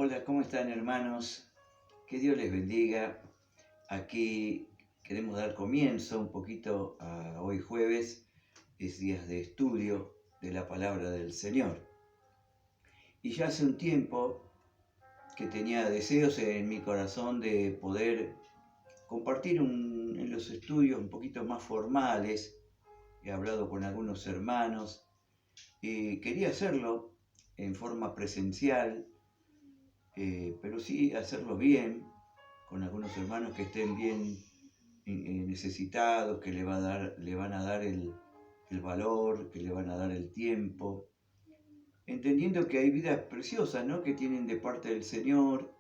Hola, ¿cómo están, hermanos? Que Dios les bendiga. Aquí queremos dar comienzo un poquito a hoy jueves, es días de estudio de la palabra del Señor. Y ya hace un tiempo que tenía deseos en mi corazón de poder compartir en los estudios un poquito más formales. He hablado con algunos hermanos y quería hacerlo en forma presencial, pero sí hacerlo bien, con algunos hermanos que estén bien necesitados, que le van a dar el valor, que le van a dar el tiempo, entendiendo que hay vidas preciosas, ¿no?, que tienen de parte del Señor.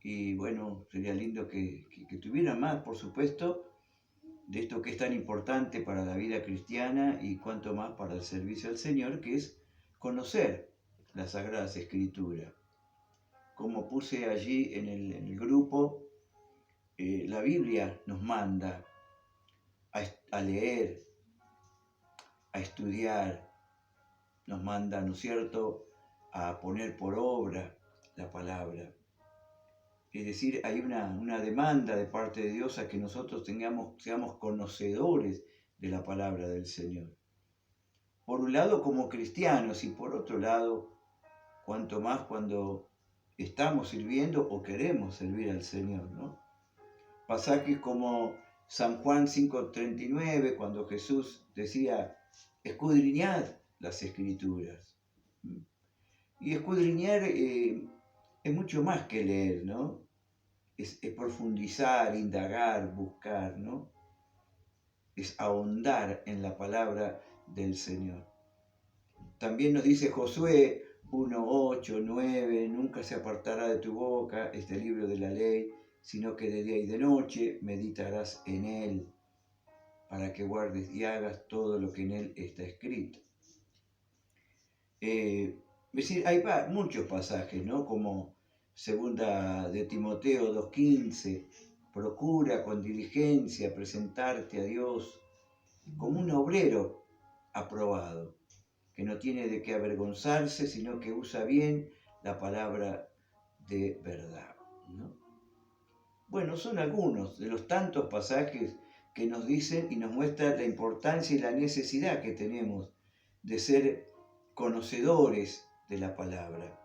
Y bueno, sería lindo que tuvieran más, por supuesto, de esto que es tan importante para la vida cristiana y cuanto más para el servicio al Señor, que es conocer las Sagradas Escrituras. Como puse allí en el grupo, la Biblia nos manda a leer, a estudiar, nos manda, ¿no es cierto?, a poner por obra la palabra. Es decir, hay una demanda de parte de Dios a que nosotros seamos conocedores de la palabra del Señor. Por un lado como cristianos y por otro lado, cuanto más cuando estamos sirviendo o queremos servir al Señor, ¿no? Pasajes como San Juan 5:39, cuando Jesús decía: escudriñad las Escrituras. Y escudriñar es mucho más que leer, ¿no? Es profundizar, indagar, buscar, ¿no? Es ahondar en la palabra del Señor. También nos dice Josué 1:8, 9, nunca se apartará de tu boca este libro de la ley, sino que de día y de noche meditarás en él, para que guardes y hagas todo lo que en él está escrito. Es decir, hay muchos pasajes, ¿no? Como segunda de Timoteo 2:15, procura con diligencia presentarte a Dios como un obrero aprobado, que no tiene de qué avergonzarse, sino que usa bien la palabra de verdad, ¿no? Bueno, son algunos de los tantos pasajes que nos dicen y nos muestran la importancia y la necesidad que tenemos de ser conocedores de la palabra.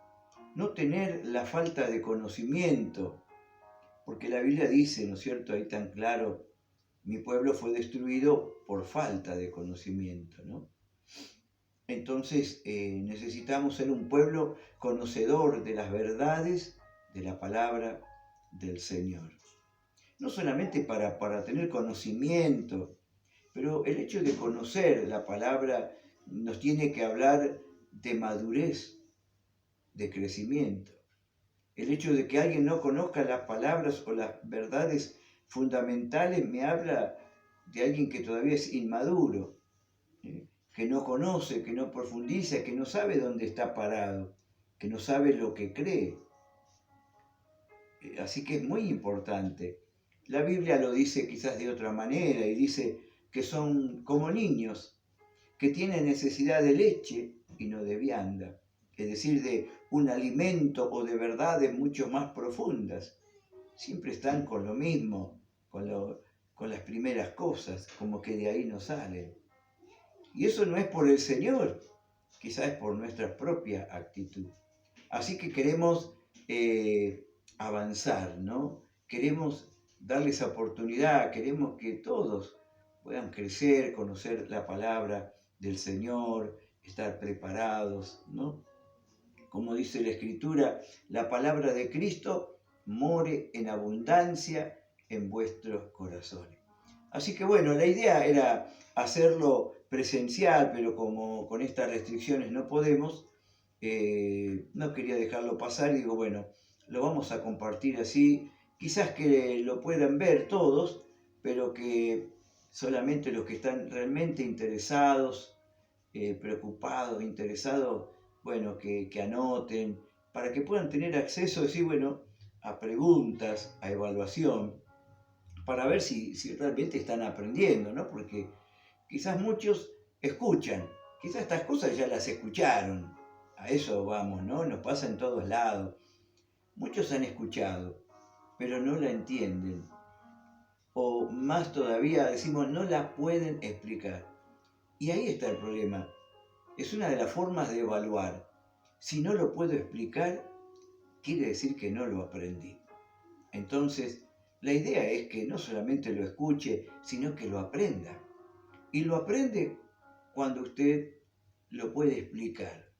No tener la falta de conocimiento, porque la Biblia dice, ¿no es cierto?, ahí tan claro: mi pueblo fue destruido por falta de conocimiento, ¿no? Entonces necesitamos ser un pueblo conocedor de las verdades de la palabra del Señor. No solamente para tener conocimiento, pero el hecho de conocer la palabra nos tiene que hablar de madurez, de crecimiento. El hecho de que alguien no conozca las palabras o las verdades fundamentales me habla de alguien que todavía es inmaduro, que no conoce, que no profundiza, que no sabe dónde está parado, que no sabe lo que cree. Así que es muy importante. La Biblia lo dice quizás de otra manera y dice que son como niños que tienen necesidad de leche y no de vianda, es decir, de un alimento o de verdades mucho más profundas. Siempre están con lo mismo, con las primeras cosas, como que de ahí no salen. Y eso no es por el Señor, quizás es por nuestra propia actitud. Así que queremos avanzar, ¿no? Queremos darles oportunidad, queremos que todos puedan crecer, conocer la palabra del Señor, estar preparados, ¿no? Como dice la Escritura, la palabra de Cristo more en abundancia en vuestros corazones. Así que bueno, la idea era hacerlo presencial, pero como con estas restricciones no podemos, no quería dejarlo pasar y digo, bueno, lo vamos a compartir así, quizás que lo puedan ver todos, pero que solamente los que están realmente interesados, preocupados, interesados, bueno, que anoten, para que puedan tener acceso, decir, bueno, a preguntas, a evaluación, para ver si realmente están aprendiendo, ¿no? Porque quizás muchos escuchan, quizás estas cosas ya las escucharon, a eso vamos, ¿no? Nos pasa en todos lados. Muchos han escuchado, pero no la entienden. O más todavía decimos, no la pueden explicar. Y ahí está el problema. Es una de las formas de evaluar. Si no lo puedo explicar, quiere decir que no lo aprendí. Entonces, la idea es que no solamente lo escuche, sino que lo aprenda. Y lo aprende cuando usted lo puede explicar.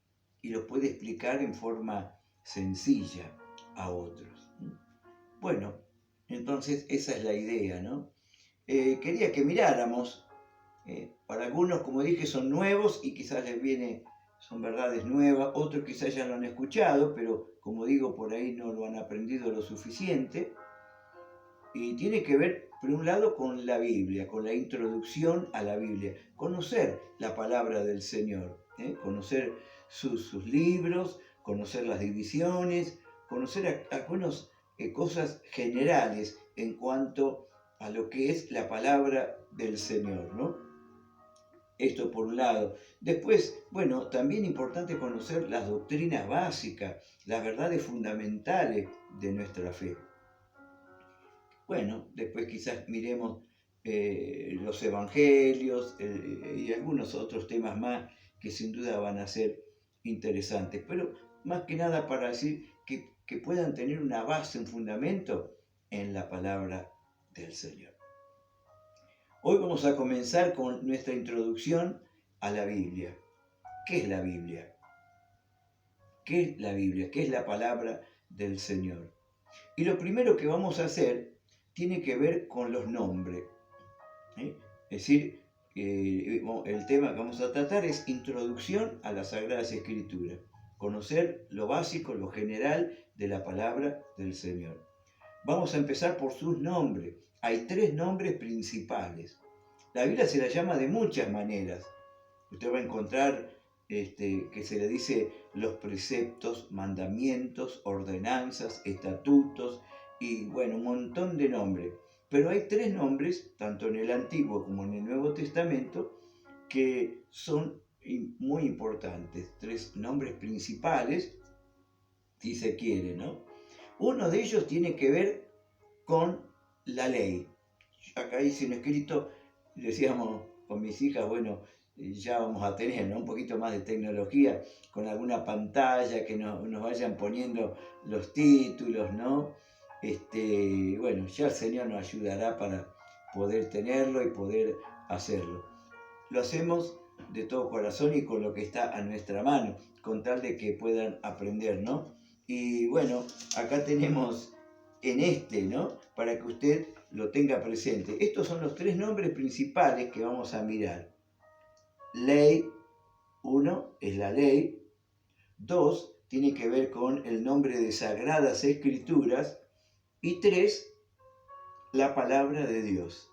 Y lo puede explicar en forma sencilla a otros. Bueno, entonces esa es la idea, ¿no? Quería que miráramos. Para algunos, como dije, son nuevos y quizás les viene, son verdades nuevas. Otros quizás ya lo han escuchado, pero como digo, por ahí no lo han aprendido lo suficiente. Y tiene que ver, por un lado, con la Biblia, con la introducción a la Biblia. Conocer la palabra del Señor, conocer sus libros, conocer las divisiones, conocer algunas cosas generales en cuanto a lo que es la palabra del Señor, ¿no? Esto por un lado. Después, bueno, también importante conocer las doctrinas básicas, las verdades fundamentales de nuestra fe. Bueno, después quizás miremos los evangelios y algunos otros temas más que sin duda van a ser interesantes, pero más que nada para decir que puedan tener una base, un fundamento en la palabra del Señor. Hoy vamos a comenzar con nuestra introducción a la Biblia. ¿Qué es la Biblia? ¿Qué es la Biblia? ¿Qué es la palabra del Señor? Y lo primero que vamos a hacer tiene que ver con los nombres. Es decir, el tema que vamos a tratar es introducción a las Sagradas Escrituras. Conocer lo básico, lo general de la palabra del Señor. Vamos a empezar por sus nombres. Hay 3 nombres principales. La Biblia se la llama de muchas maneras. Usted va a encontrar que se le dice los preceptos, mandamientos, ordenanzas, estatutos y bueno, un montón de nombres. Pero hay 3 nombres, tanto en el Antiguo como en el Nuevo Testamento, que son muy importantes. 3 nombres principales, si se quiere, ¿no? Uno de ellos tiene que ver con la ley. Acá hice un escrito, decíamos con mis hijas, bueno, ya vamos a tener, ¿no?, un poquito más de tecnología, con alguna pantalla que nos vayan poniendo los títulos, ¿no? Bueno, ya el Señor nos ayudará para poder tenerlo y poder hacerlo. Lo hacemos de todo corazón y con lo que está a nuestra mano, con tal de que puedan aprender, ¿no? Y bueno, acá tenemos en ¿no?, para que usted lo tenga presente. Estos son los 3 nombres principales que vamos a mirar. Ley, 1 es la ley. 2 tiene que ver con el nombre de Sagradas Escrituras. Y 3, la palabra de Dios.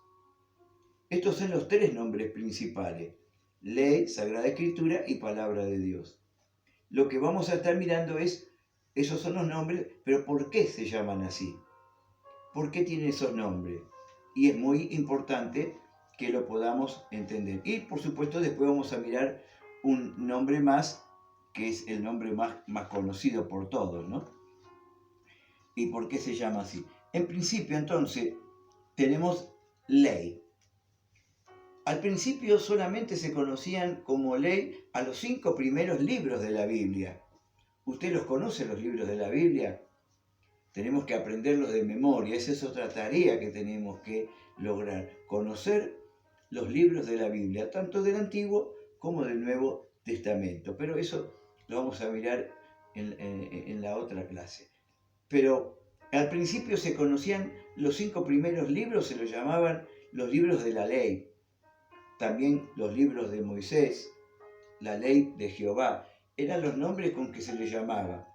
Estos son los 3 nombres principales. Ley, Sagrada Escritura y palabra de Dios. Lo que vamos a estar mirando es, esos son los nombres, pero ¿por qué se llaman así? ¿Por qué tienen esos nombres? Y es muy importante que lo podamos entender. Y por supuesto después vamos a mirar un nombre más, que es el nombre más conocido por todos, ¿no? ¿Y por qué se llama así? En principio, entonces, tenemos ley. Al principio solamente se conocían como ley a los 5 primeros libros de la Biblia. ¿Usted los conoce, los libros de la Biblia? Tenemos que aprenderlos de memoria. Esa es otra tarea que tenemos que lograr. Conocer los libros de la Biblia, tanto del Antiguo como del Nuevo Testamento. Pero eso lo vamos a mirar en la otra clase. Pero al principio se conocían los 5 primeros libros, se los llamaban los libros de la ley. También los libros de Moisés, la ley de Jehová. Eran los nombres con que se les llamaba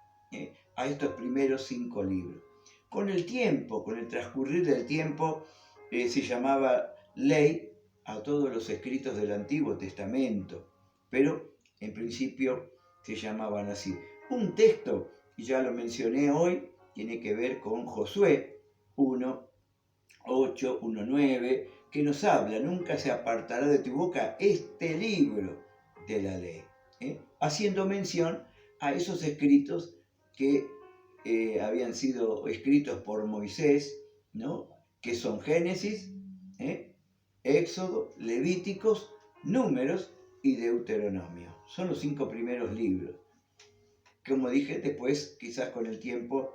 a estos primeros 5 libros. Con el tiempo, con el transcurrir del tiempo, se llamaba ley a todos los escritos del Antiguo Testamento, pero en principio se llamaban así. Un texto, y ya lo mencioné hoy, tiene que ver con Josué 1:8, 1:9, que nos habla: nunca se apartará de tu boca este libro de la ley, haciendo mención a esos escritos que habían sido escritos por Moisés, ¿no? Que son Génesis, Éxodo, Levíticos, Números y Deuteronomio. Son los 5 primeros libros. Como dije, después quizás con el tiempo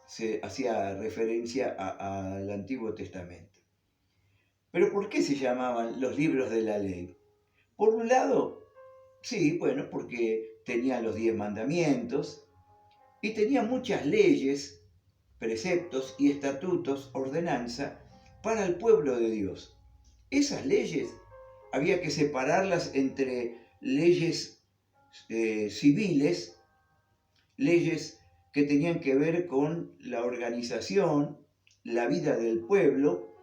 se hacía referencia al Antiguo Testamento. Pero ¿por qué se llamaban los libros de la ley? Por un lado, sí, bueno, porque tenía los 10 mandamientos y tenía muchas leyes, preceptos y estatutos, ordenanza para el pueblo de Dios. Esas leyes había que separarlas entre leyes civiles, leyes que tenían que ver con la organización, la vida del pueblo.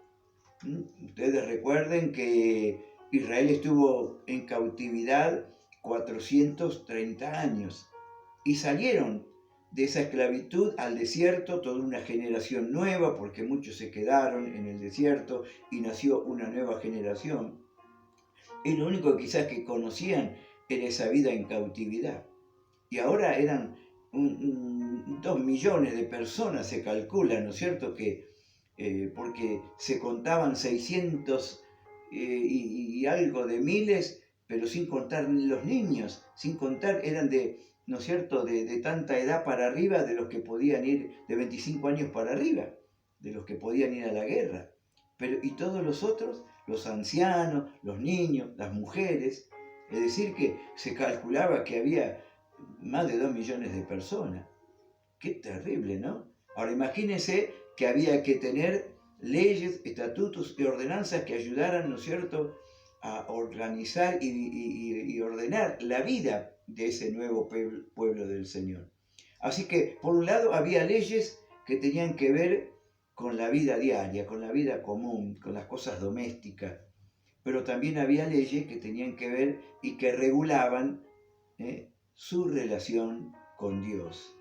Ustedes recuerden que Israel estuvo en cautividad 430 años y salieron de esa esclavitud al desierto toda una generación nueva, porque muchos se quedaron en el desierto y nació una nueva generación. Y lo único quizás que conocían era esa vida en cautividad. Y ahora eran 2 millones de personas, se calcula, ¿no es cierto? Que, porque se contaban 600 y algo de miles, pero sin contar los niños, sin contar, eran de, ¿no es cierto?, de tanta edad para arriba, de los que podían ir, de 25 años para arriba, de los que podían ir a la guerra. Pero, y todos los otros, los ancianos, los niños, las mujeres, es decir, que se calculaba que había más de 2 millones de personas. Qué terrible, ¿no? Ahora imagínense que había que tener leyes, estatutos y ordenanzas que ayudaran, ¿no es cierto?, a organizar y ordenar la vida de ese nuevo pueblo del Señor. Así que, por un lado, había leyes que tenían que ver con la vida diaria, con la vida común, con las cosas domésticas, pero también había leyes que tenían que ver y que regulaban su relación con Dios.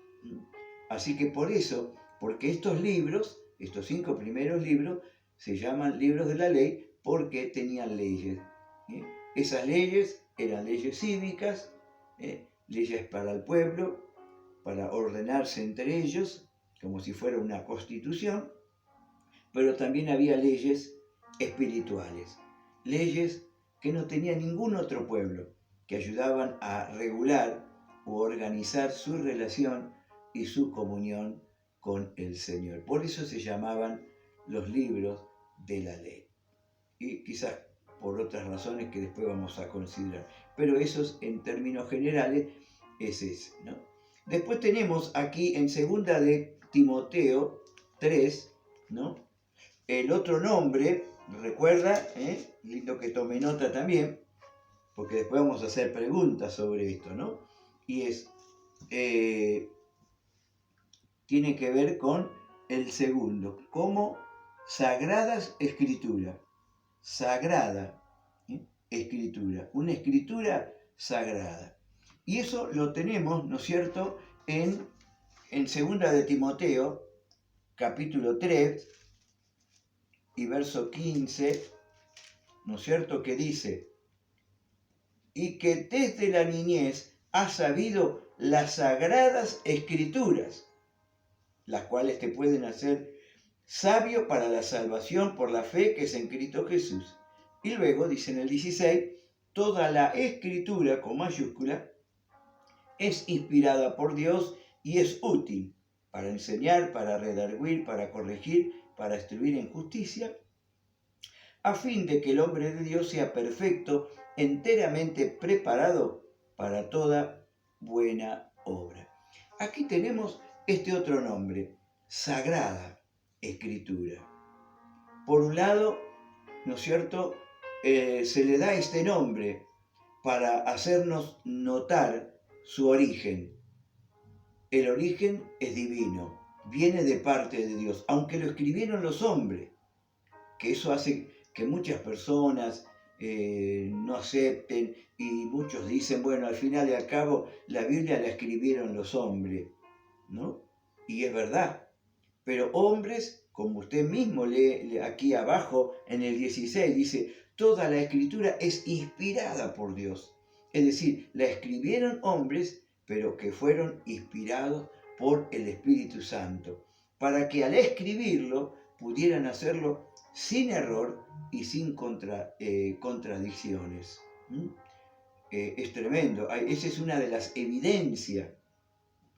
Así que por eso, porque estos libros, estos 5 primeros libros, se llaman libros de la ley porque tenían leyes. Esas leyes eran leyes cívicas, leyes para el pueblo, para ordenarse entre ellos, como si fuera una constitución, pero también había leyes espirituales, leyes que no tenía ningún otro pueblo, que ayudaban a regular o organizar su relación y su comunión con el Señor. Por eso se llamaban los libros de la ley. Y quizás por otras razones que después vamos a considerar. Pero eso en términos generales es eso, ¿no? Después tenemos aquí en 2 de Timoteo 3, ¿no?, el otro nombre, recuerda, lindo que tome nota también, porque después vamos a hacer preguntas sobre esto, ¿no? Y es, tiene que ver con el segundo, como Sagradas Escrituras. Sagrada Escritura, una escritura sagrada. Y eso lo tenemos, ¿no es cierto?, en 2 de Timoteo, capítulo 3, y verso 15, ¿no es cierto?, que dice: y que desde la niñez has sabido las sagradas escrituras, las cuales te pueden hacer sabio para la salvación por la fe que es en Cristo Jesús. Y luego dice en el 16, toda la escritura con mayúscula es inspirada por Dios y es útil para enseñar, para redarguir, para corregir, para instruir en justicia, a fin de que el hombre de Dios sea perfecto, enteramente preparado para toda buena obra. Aquí tenemos este otro nombre, Sagrada Escritura. Por un lado, ¿no es cierto?, se le da este nombre para hacernos notar su origen. El origen es divino, viene de parte de Dios, aunque lo escribieron los hombres, que eso hace que muchas personas no acepten, y muchos dicen, bueno, al final y al cabo la Biblia la escribieron los hombres, ¿no? Y es verdad, pero hombres, como usted mismo lee aquí abajo en el 16, dice, toda la escritura es inspirada por Dios. Es decir, la escribieron hombres, pero que fueron inspirados por el Espíritu Santo, para que al escribirlo pudieran hacerlo sin error y sin contradicciones. Es tremendo. Esa es una de las evidencias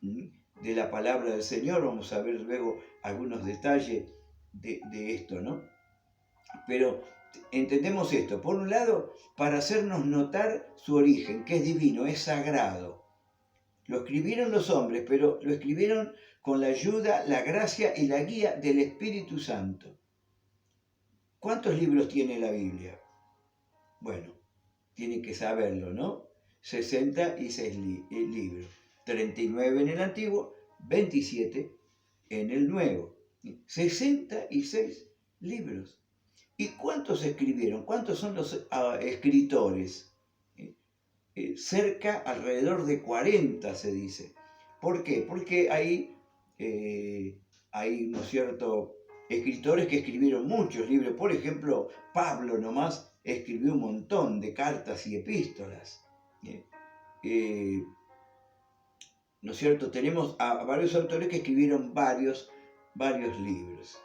de la palabra del Señor. Vamos a ver luego algunos detalles de esto, ¿no? Pero entendemos esto, por un lado, para hacernos notar su origen, que es divino, es sagrado. Lo escribieron los hombres, pero lo escribieron con la ayuda, la gracia y la guía del Espíritu Santo. ¿Cuántos libros tiene la Biblia? Bueno, tienen que saberlo, ¿no? 66 libros, 39 en el Antiguo, 27 en el Nuevo. 66 libros. ¿Y cuántos escribieron? ¿Cuántos son los escritores? Cerca, alrededor de 40 se dice. ¿Por qué? Porque hay, ¿no es cierto?, escritores que escribieron muchos libros. Por ejemplo, Pablo nomás escribió un montón de cartas y epístolas. ¿No es cierto? Tenemos a varios autores que escribieron varios libros.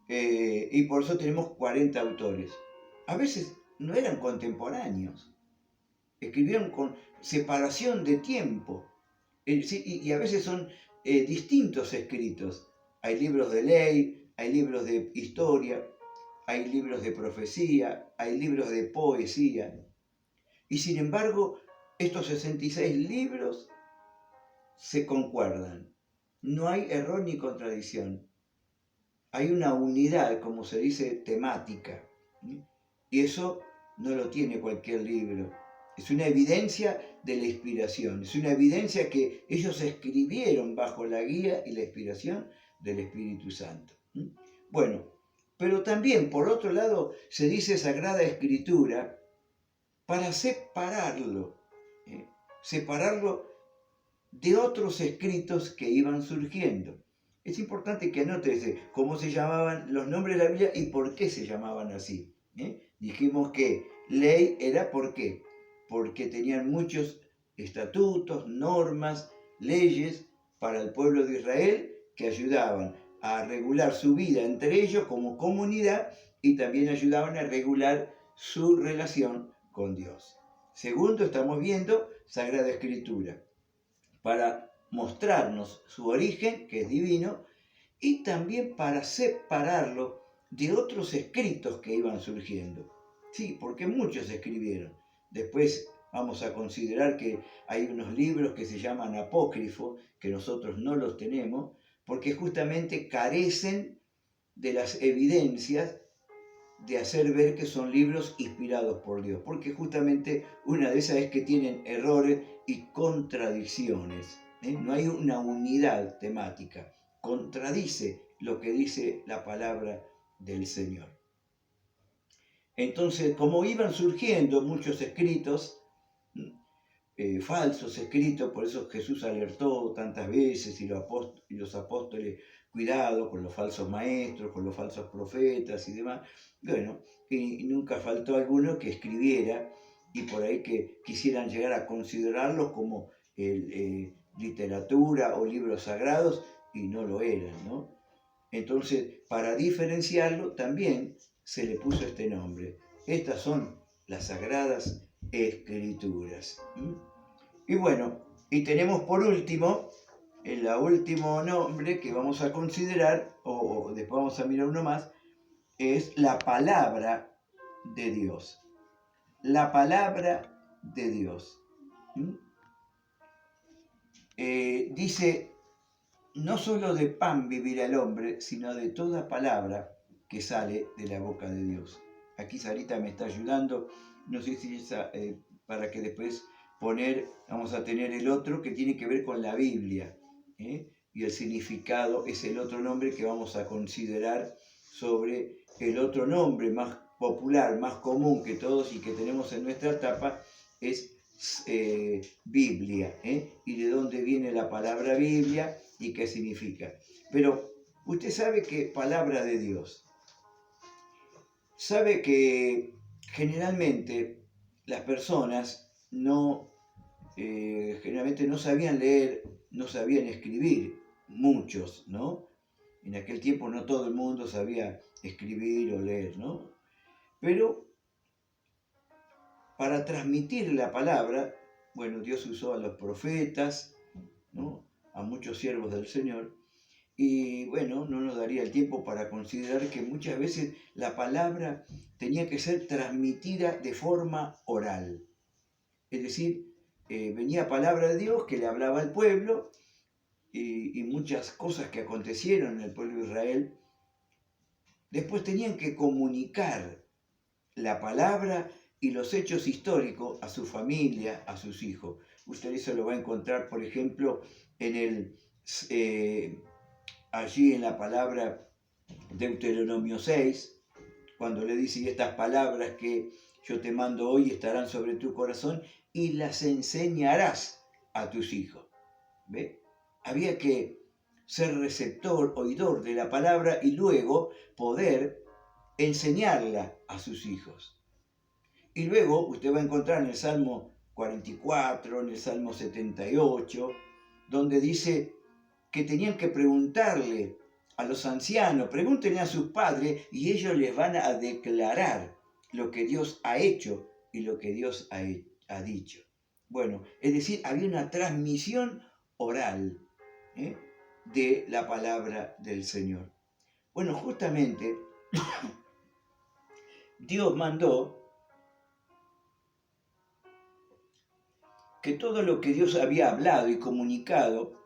Y por eso tenemos 40 autores. A veces no eran contemporáneos. Escribieron con separación de tiempo. Y a veces son distintos escritos. Hay libros de ley, hay libros de historia, hay libros de profecía, hay libros de poesía. Y sin embargo, estos 66 libros se concuerdan. No hay error ni contradicción. Hay una unidad, como se dice, temática. Y eso no lo tiene cualquier libro. Es una evidencia de la inspiración. Es una evidencia que ellos escribieron bajo la guía y la inspiración del Espíritu Santo. Bueno, pero también, por otro lado, se dice Sagrada Escritura para separarlo de otros escritos que iban surgiendo. Es importante que anotes cómo se llamaban los nombres de la Biblia y por qué se llamaban así. Dijimos que ley era ¿por qué? Porque tenían muchos estatutos, normas, leyes para el pueblo de Israel que ayudaban a regular su vida entre ellos como comunidad y también ayudaban a regular su relación con Dios. Segundo, estamos viendo Sagrada Escritura para mostrarnos su origen, que es divino, y también para separarlo de otros escritos que iban surgiendo. Sí, porque muchos escribieron. Después vamos a considerar que hay unos libros que se llaman apócrifos, que nosotros no los tenemos, porque justamente carecen de las evidencias de hacer ver que son libros inspirados por Dios, porque justamente una de esas es que tienen errores y contradicciones. No hay una unidad temática, contradice lo que dice la palabra del Señor. Entonces, como iban surgiendo muchos escritos, falsos escritos, por eso Jesús alertó tantas veces y los apóstoles, cuidado con los falsos maestros, con los falsos profetas y demás. Bueno, y nunca faltó alguno que escribiera y por ahí que quisieran llegar a considerarlos como literatura o libros sagrados y no lo eran, ¿no? Entonces, para diferenciarlo también se le puso este nombre. Estas son las Sagradas Escrituras. Y bueno, y tenemos por último, el último nombre que vamos a considerar, o después vamos a mirar uno más, es la palabra de Dios. La palabra de Dios. Dice, no solo de pan vivirá el hombre, sino de toda palabra que sale de la boca de Dios. Aquí Sarita me está ayudando, no sé si es para que después vamos a tener el otro que tiene que ver con la Biblia, y el significado es el otro nombre que vamos a considerar sobre el otro nombre más popular, más común que todos y que tenemos en nuestra tapa, es Biblia, y de dónde viene la palabra Biblia y qué significa. Pero usted sabe que palabra de Dios, sabe que generalmente las personas generalmente no sabían leer no sabían escribir, muchos, ¿no? En aquel tiempo no todo el mundo sabía escribir o leer, ¿no? Pero para transmitir la palabra, bueno, Dios usó a los profetas, ¿no? A muchos siervos del Señor. Y bueno, no nos daría el tiempo para considerar que muchas veces la palabra tenía que ser transmitida de forma oral. Es decir, venía palabra de Dios que le hablaba al pueblo y muchas cosas que acontecieron en el pueblo de Israel, después tenían que comunicar la palabra y los hechos históricos a su familia, a sus hijos. Usted eso lo va a encontrar, por ejemplo, en allí en la palabra Deuteronomio 6, cuando le dice, y estas palabras que yo te mando hoy estarán sobre tu corazón y las enseñarás a tus hijos. ¿Ve? Había que ser receptor, oidor de la palabra y luego poder enseñarla a sus hijos. Y luego usted va a encontrar en el Salmo 44, en el Salmo 78, donde dice que tenían que preguntarle a los ancianos, pregúntenle a sus padres y ellos les van a declarar lo que Dios ha hecho y lo que Dios ha dicho. Bueno, es decir, había una transmisión oral de la palabra del Señor. Bueno, justamente Dios mandó que todo lo que Dios había hablado y comunicado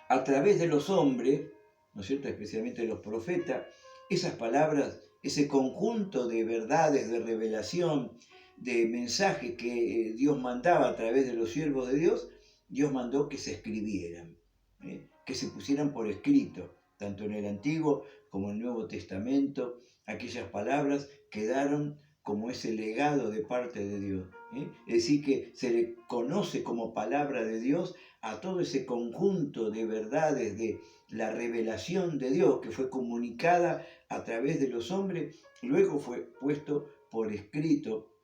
a través de los hombres, ¿no es cierto?, especialmente de los profetas, esas palabras, ese conjunto de verdades, de revelación, de mensajes que Dios mandaba a través de los siervos de Dios, Dios mandó que se escribieran, que se pusieran por escrito, tanto en el Antiguo como en el Nuevo Testamento. Aquellas palabras quedaron como ese legado de parte de Dios. Es decir, que se le conoce como palabra de Dios a todo ese conjunto de verdades de la revelación de Dios que fue comunicada a través de los hombres, luego fue puesto por escrito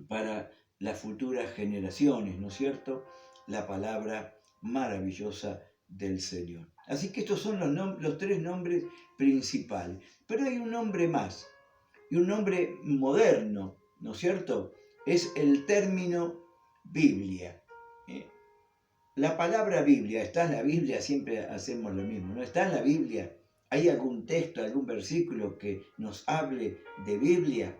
para las futuras generaciones, ¿no es cierto? La palabra maravillosa del Señor. Así que estos son los tres nombres principales. Pero hay un nombre más, y un nombre moderno, ¿no es cierto? Es el término Biblia. La palabra Biblia, ¿está en la Biblia? Siempre hacemos lo mismo, ¿no? ¿Está en la Biblia? ¿Hay algún texto, algún versículo que nos hable de Biblia?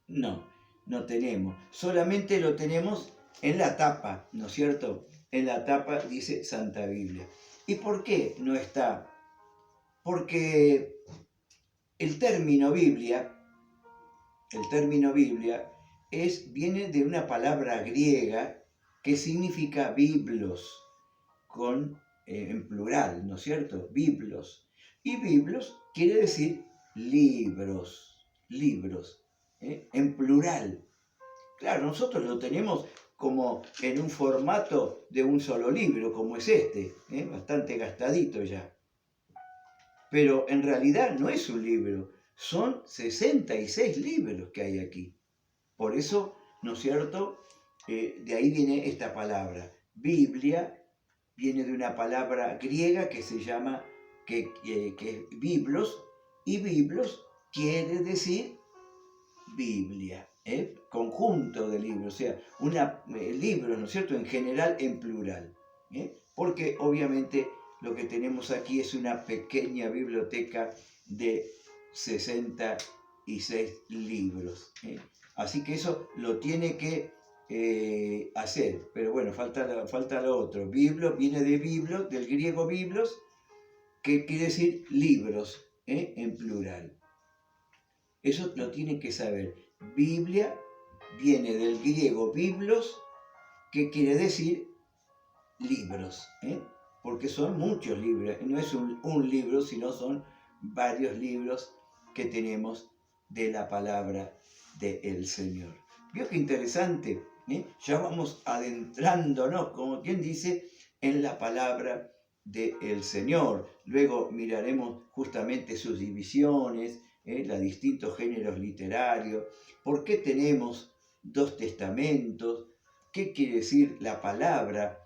No, no tenemos. Solamente lo tenemos en la tapa, ¿no es cierto? En la tapa dice Santa Biblia. ¿Y por qué no está? Porque el término Biblia viene de una palabra griega que significa biblos, en plural, ¿no es cierto? Biblos. Y biblos quiere decir libros, en plural. Claro, nosotros lo tenemos como en un formato de un solo libro, como es este, bastante gastadito ya. Pero en realidad no es un libro, son 66 libros que hay aquí. Por eso, ¿no es cierto?, de ahí viene esta palabra. Biblia viene de una palabra griega que se llama, que es biblos, y biblos quiere decir Biblia, conjunto de libros, o sea, libros, ¿no es cierto?, en general en plural, porque obviamente lo que tenemos aquí es una pequeña biblioteca de 66 libros, así que eso lo tiene que hacer, pero bueno, falta lo otro. Biblos viene de biblos, del griego biblos, que quiere decir libros, en plural. Eso lo tienen que saber. Biblia viene del griego biblos, que quiere decir libros, porque son muchos libros. No es un libro, sino son varios libros que tenemos de la palabra del Señor. ¿Vio qué interesante? Ya vamos adentrándonos, como quien dice, en la palabra del Señor. Luego miraremos justamente sus divisiones, los distintos géneros literarios, por qué tenemos dos testamentos, qué quiere decir la palabra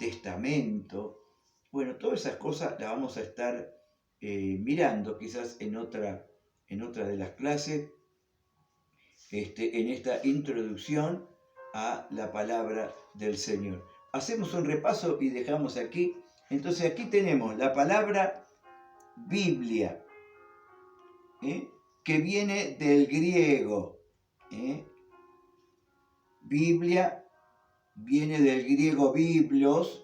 testamento. Bueno, todas esas cosas las vamos a estar mirando quizás en otra de las clases, en esta introducción a la palabra del Señor. Hacemos un repaso y dejamos aquí. Entonces aquí tenemos la palabra Biblia, que viene del griego. Biblia viene del griego biblos,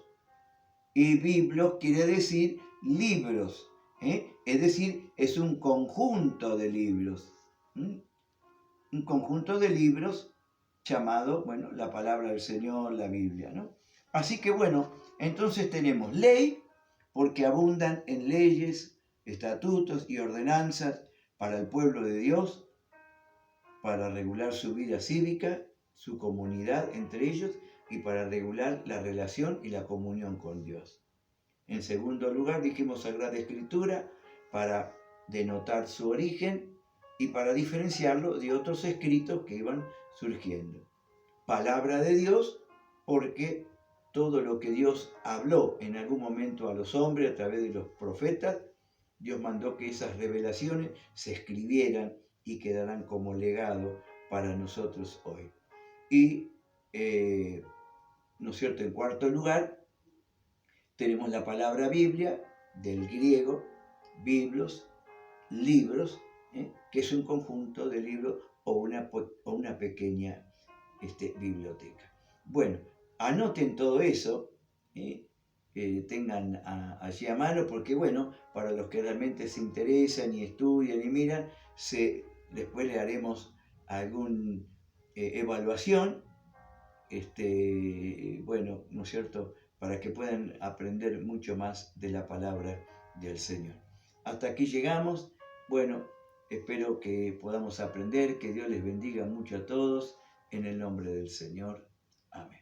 y biblos quiere decir libros. Es decir, es un conjunto de libros. Un conjunto de libros llamado, bueno, la palabra del Señor, la Biblia, ¿no? Así que bueno, entonces tenemos ley, porque abundan en leyes, estatutos y ordenanzas para el pueblo de Dios, para regular su vida cívica, su comunidad entre ellos y para regular la relación y la comunión con Dios. En segundo lugar, dijimos Sagrada Escritura para denotar su origen y para diferenciarlo de otros escritos que iban surgiendo. Palabra de Dios, porque todo lo que Dios habló en algún momento a los hombres a través de los profetas, Dios mandó que esas revelaciones se escribieran y quedaran como legado para nosotros hoy. Y, ¿no es cierto?, en cuarto lugar, tenemos la palabra Biblia, del griego, biblos, libros, que es un conjunto de libros o una pequeña biblioteca. Bueno, anoten todo eso, tengan allí a mano, porque bueno, para los que realmente se interesan y estudian y miran, después le haremos alguna evaluación, bueno, ¿no es cierto?, para que puedan aprender mucho más de la palabra del Señor. Hasta aquí llegamos. Bueno, espero que podamos aprender, que Dios les bendiga mucho a todos, en el nombre del Señor. Amén.